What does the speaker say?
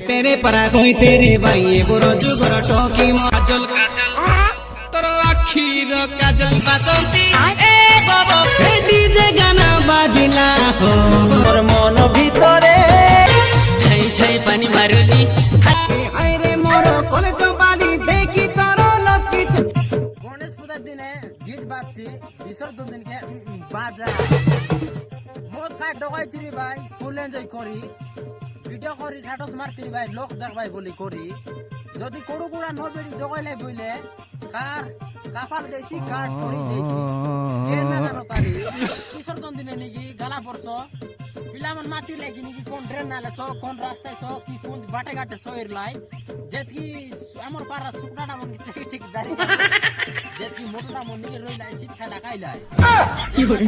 तेरे परा कोई तेरे भाई ये बुरो जुगर टोकी काजल तोर आखिर काजल बासंती ए बाबा ए डीजे गाना बाजिला हो मोर मन ভিতরে छई छई पानी मारुली আরে মোর কোলে তো বাড়ি দেখি তোর লক্ষ্মী গণেশ পূজার দিনে গীত বাজছে বিসর্জন দিনকে বাজা মদ খাই ডগাই তিরি ভাই ফুল এনজয় করি ভিডিও করি ঠাটস মারতিরি ভাই লোক দেখবাই বলি করি যদি কোড়ু গুড়া নবেড়ি ডগাইলাই বইলে কার কাফাল দেইছি কার টুড়ি দেইছি কে না জানো তারি বিসর্জন দিনে নাকি গালা পড়ছ পিলামন মাতি লাগি নাকি কোন ড্রেন নালে ছ কোন রাস্তায় ছ কি কোন বাটে ঘাটে ছয়ের লাই যেতকি আমার পাড়া সুকনাটা মন ঠিক ঠিক দাঁড়ি যেতকি মোটটা মন নিকে রইলাই শীত খালা খাইলাই কি হই